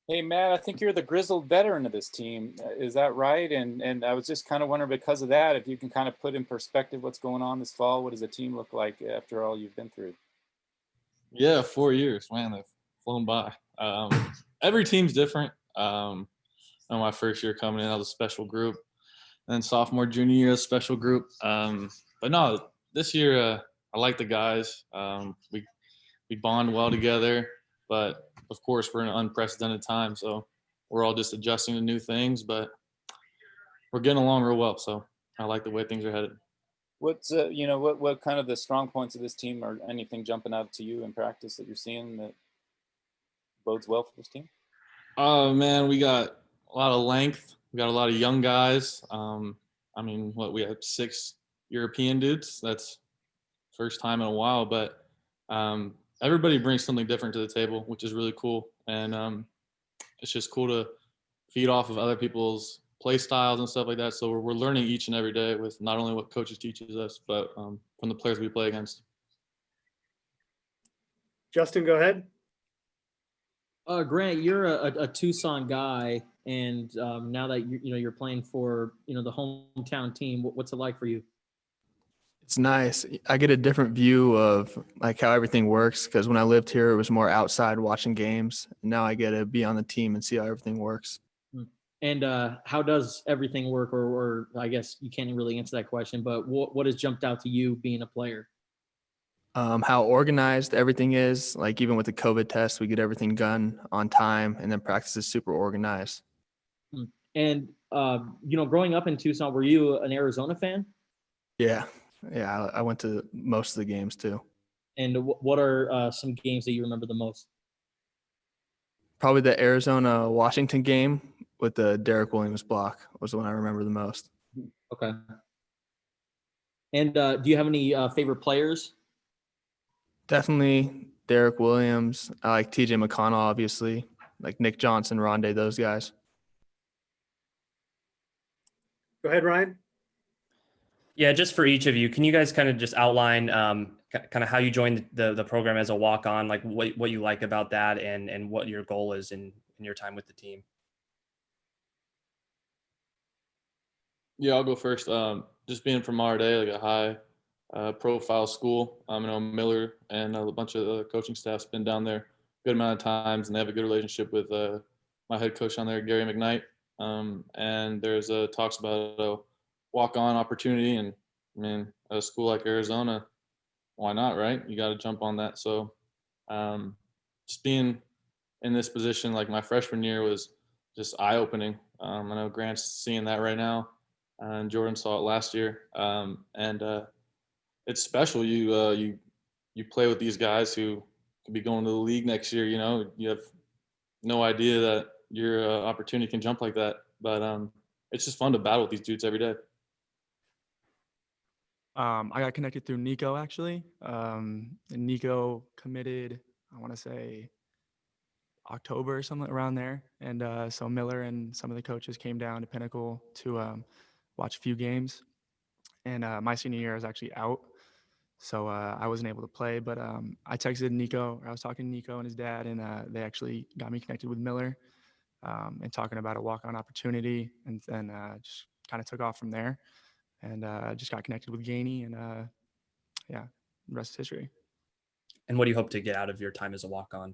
Speaker 6: Hey, Matt, I think you're the grizzled veteran of this team. Is that right? And I was just kind of wondering, because of that, if you can kind of put in perspective what's going on this fall. What does the team look like after all you've been through?
Speaker 15: Yeah, 4 years, man, they've flown by. Every team's different. My first year coming in, I was a special group. And then sophomore, junior year, a special group. But no, this year, I like the guys. We bond well together. But, of course, we're in an unprecedented time, so we're all just adjusting to new things. But we're getting along real well, so I like the way things are headed.
Speaker 6: What's what kind of the strong points of this team, or anything jumping out to you in practice that you're seeing that bodes well for this team?
Speaker 15: Oh man, we got a lot of length. We got a lot of young guys. We have 6 European dudes. That's first time in a while, but everybody brings something different to the table, which is really cool. And it's just cool to feed off of other people's play styles and stuff like that. So we're learning each and every day with not only what coaches teaches us, but from the players we play against.
Speaker 1: Justin, go ahead.
Speaker 16: Grant, you're a Tucson guy, and now that you're playing for the hometown team, what's it like for you?
Speaker 17: It's nice. I get a different view of like how everything works because when I lived here, it was more outside watching games. Now I get to be on the team and see how everything works.
Speaker 16: And how does everything work? Or I guess you can't really answer that question, but what has jumped out to you being a player?
Speaker 17: How organized everything is. Like even with the COVID test, we get everything done on time, and then practice is super organized.
Speaker 16: And growing up in Tucson, were you an Arizona fan?
Speaker 17: Yeah, I went to most of the games too.
Speaker 16: And what are some games that you remember the most?
Speaker 17: Probably the Arizona-Washington game with the Derek Williams block was the one I remember the most.
Speaker 16: Okay. And do you have any favorite players?
Speaker 17: Definitely Derek Williams. I like TJ McConnell, obviously. Like Nick Johnson, Rondé, those guys.
Speaker 1: Go ahead, Ryan.
Speaker 14: Yeah, just for each of you, can you guys kind of just outline kind of how you joined the program as a walk-on, like what you like about that and what your goal is in your time with the team?
Speaker 15: Yeah, I'll go first. Just being from our day, like a high profile school. I know Miller and a bunch of the coaching staff's been down there a good amount of times, and they have a good relationship with my head coach on there, Gary McKnight. And there's talks about a walk-on opportunity, and I mean, a school like Arizona, why not, right? You got to jump on that. So just being in this position like my freshman year was just eye-opening. I know Grant's seeing that right now, and Jordan saw it last year. And it's special. You play with these guys who could be going to the league next year. You have no idea that your opportunity can jump like that. But it's just fun to battle with these dudes every day.
Speaker 11: I got connected through Nico, actually. And Nico committed, I want to say, October or something around there. And so Miller and some of the coaches came down to Pinnacle to watch a few games. And my senior year I was actually out, so I wasn't able to play. But I texted Nico, or I was talking to Nico and his dad, and they actually got me connected with Miller and talking about a walk-on opportunity. And then just kind of took off from there. And just got connected with Gainey, and yeah, the rest is history.
Speaker 14: And what do you hope to get out of your time as a walk-on?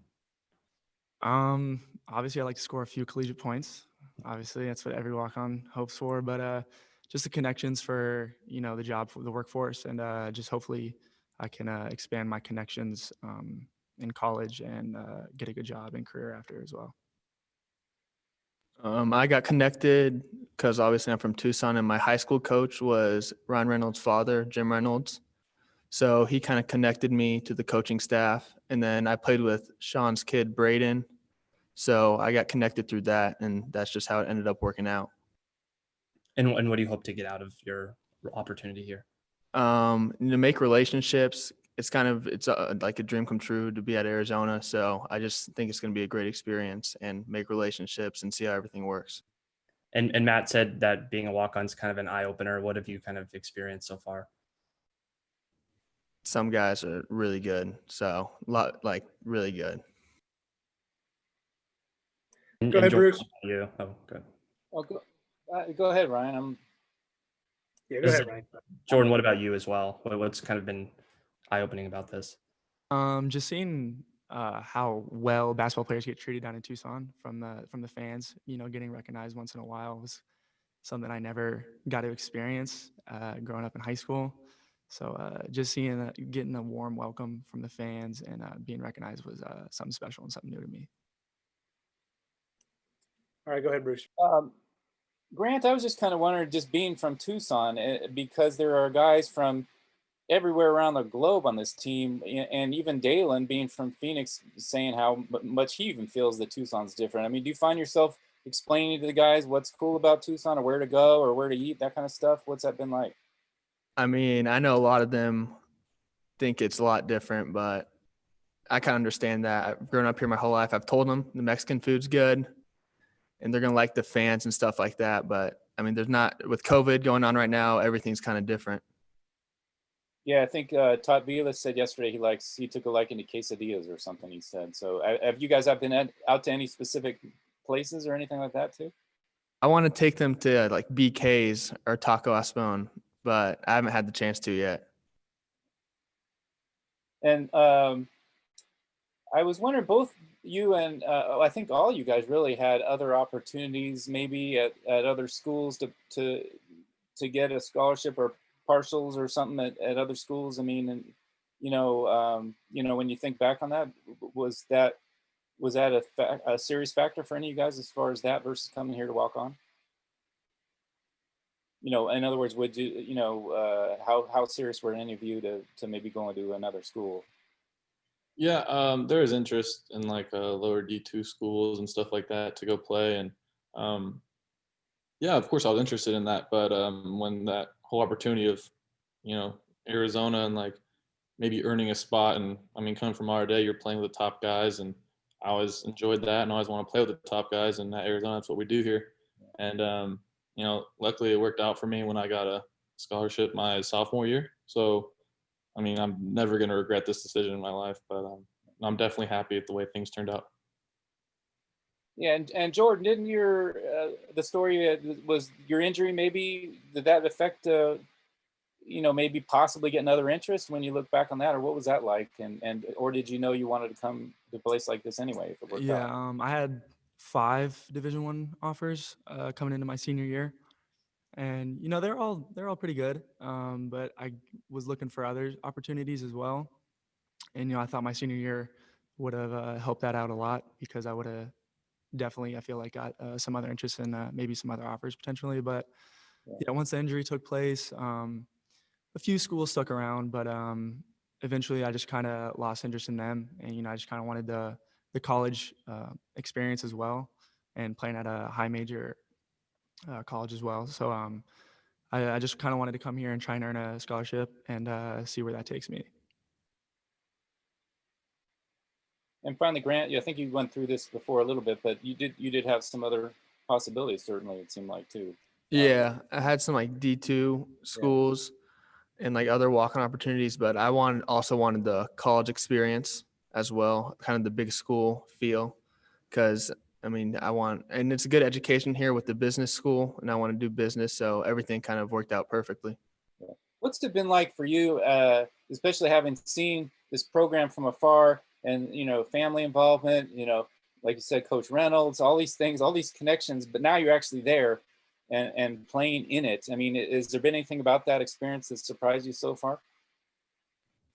Speaker 11: Obviously, I like to score a few collegiate points. Obviously, that's what every walk-on hopes for. But just the connections for the job for the workforce, and just hopefully I can expand my connections in college and get a good job and career after as well.
Speaker 17: I got connected because obviously I'm from Tucson, and my high school coach was Ryan Reynolds' father, Jim Reynolds. So he kind of connected me to the coaching staff. And then I played with Sean's kid, Braden. So I got connected through that, and that's just how it ended up working out.
Speaker 14: And what do you hope to get out of your opportunity here?
Speaker 17: To make relationships. It's like a dream come true to be at Arizona. So I just think it's going to be a great experience and make relationships and see how everything works.
Speaker 14: And Matt said that being a walk-on is kind of an eye-opener. What have you kind of experienced so far?
Speaker 17: Some guys are really good. So really good.
Speaker 1: Go ahead,
Speaker 14: Jordan,
Speaker 1: Bruce.
Speaker 14: you. Oh, good.
Speaker 6: Oh, go ahead, Ryan.
Speaker 1: Yeah, go ahead, Ryan.
Speaker 14: Jordan, what about you as well? What's kind of been eye-opening about this?
Speaker 11: Just seeing how well basketball players get treated down in Tucson from the fans. Getting recognized once in a while was something I never got to experience growing up in high school. So just seeing that, getting a warm welcome from the fans and being recognized was something special and something new to me.
Speaker 1: All right, go ahead, Bruce.
Speaker 6: Grant, I was just kind of wondering, just being from Tucson, because there are guys from everywhere around the globe on this team, and even Dalen being from Phoenix saying how much he even feels that Tucson's different. I mean, do you find yourself explaining to the guys what's cool about Tucson or where to go or where to eat, that kind of stuff? What's that been like?
Speaker 17: I mean, I know a lot of them think it's a lot different, but I kind of understand that. I've grown up here my whole life. I've told them the Mexican food's good and they're going to like the fans and stuff like that. But I mean, with COVID going on right now, everything's kind of different.
Speaker 6: Yeah, I think Todd Vilas said yesterday he took a liking to quesadillas or something, he said. So have you guys been out to any specific places or anything like that too?
Speaker 17: I want to take them to like BK's or Taco Aspon, but I haven't had the chance to yet.
Speaker 6: And I was wondering, both you and I think all you guys really had other opportunities, maybe at other schools to get a scholarship or partials or something at other schools. I mean, and when you think back on that, was that a serious factor for any of you guys as far as that versus coming here to walk on? In other words, would you, how serious were any of you to maybe going to another school?
Speaker 13: Yeah, there is interest in like lower D2 schools and stuff like that to go play, and yeah, of course I was interested in that. But when that whole opportunity of, Arizona and like maybe earning a spot, and I mean coming from our day, you're playing with the top guys, and I always enjoyed that, and I always want to play with the top guys. And at Arizona, that's what we do here. And luckily it worked out for me when I got a scholarship my sophomore year. So I mean, I'm never going to regret this decision in my life, but I'm definitely happy with the way things turned out.
Speaker 6: Yeah, and Jordan, didn't the story was your injury? Maybe did that affect maybe possibly get another interest when you look back on that, or what was that like? And or did you know you wanted to come to a place like this anyway if it worked out?
Speaker 18: I had 5 Division I offers coming into my senior year. And they're all pretty good, but I was looking for other opportunities as well. And I thought my senior year would have helped that out a lot, because I would have definitely, I feel like, got some other interest in maybe some other offers potentially. But once the injury took place, a few schools stuck around, but eventually I just kind of lost interest in them, and I just kind of wanted the college experience as well, and playing at a high major college as well. So I just kind of wanted to come here and try and earn a scholarship and see where that takes me.
Speaker 6: And finally, Grant, I think you went through this before a little bit, but you did have some other possibilities, certainly, it seemed like, too.
Speaker 17: Yeah, I had some like D2 schools and like other walk-on opportunities, but I also wanted the college experience as well, kind of the big school feel, because I mean, and it's a good education here with the business school, and I want to do business, so everything kind of worked out perfectly.
Speaker 6: What's it been like for you, especially having seen this program from afar, and family involvement, like you said, Coach Reynolds, all these things, all these connections, but now you're actually there and playing in it. I mean, has there been anything about that experience that surprised you so far?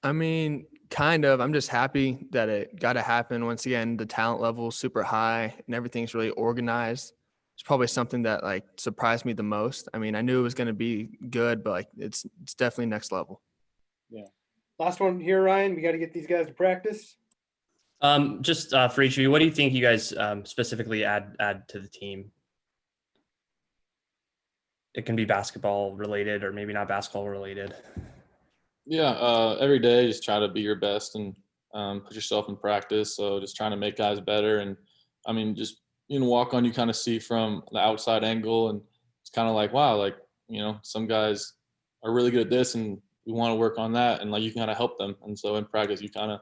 Speaker 17: I mean, kind of. I'm just happy that it got to happen. Once again, the talent level is super high and everything's really organized. It's probably something that like surprised me the most. I mean, I knew it was going to be good, but like it's definitely next level.
Speaker 1: Yeah. Last one here, Ryan. We got to get these guys to practice.
Speaker 14: Just for each of you, what do you think you guys specifically add to the team? It can be basketball related or maybe not basketball related.
Speaker 13: Yeah, every day just try to be your best and put yourself in practice. So just trying to make guys better. And I mean, just walk on, you kind of see from the outside angle, and it's kind of like, wow, like some guys are really good at this, and we want to work on that, and like you can kind of help them. And so in practice, you kind of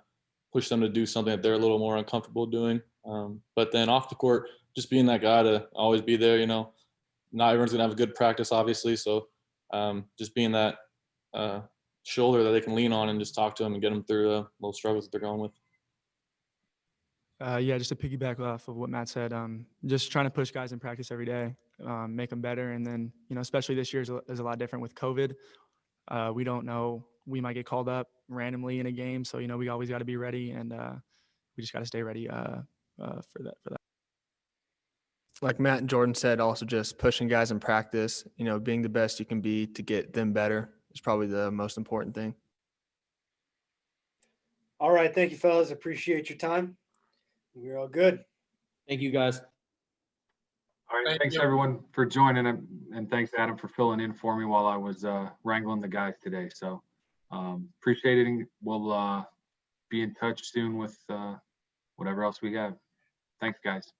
Speaker 13: push them to do something that they're a little more uncomfortable doing. But then off the court, just being that guy to always be there. Not everyone's gonna have a good practice, obviously. So just being that shoulder that they can lean on and just talk to them and get them through the little struggles that they're going with.
Speaker 18: Just to piggyback off of what Matt said, just trying to push guys in practice every day, make them better. And then, especially this year is a lot different with COVID. We don't know, we might get called up randomly in a game. So, we always got to be ready, and we just got to stay ready for that.
Speaker 17: Like Matt and Jordan said, also just pushing guys in practice, being the best you can be to get them better is probably the most important thing.
Speaker 1: All right. Thank you, fellas. Appreciate your time. We're all good.
Speaker 16: Thank you, guys.
Speaker 19: All right. Thanks, everyone, for joining. And thanks, Adam, for filling in for me while I was wrangling the guys today. So appreciate it. And we'll be in touch soon with whatever else we have. Thanks, guys.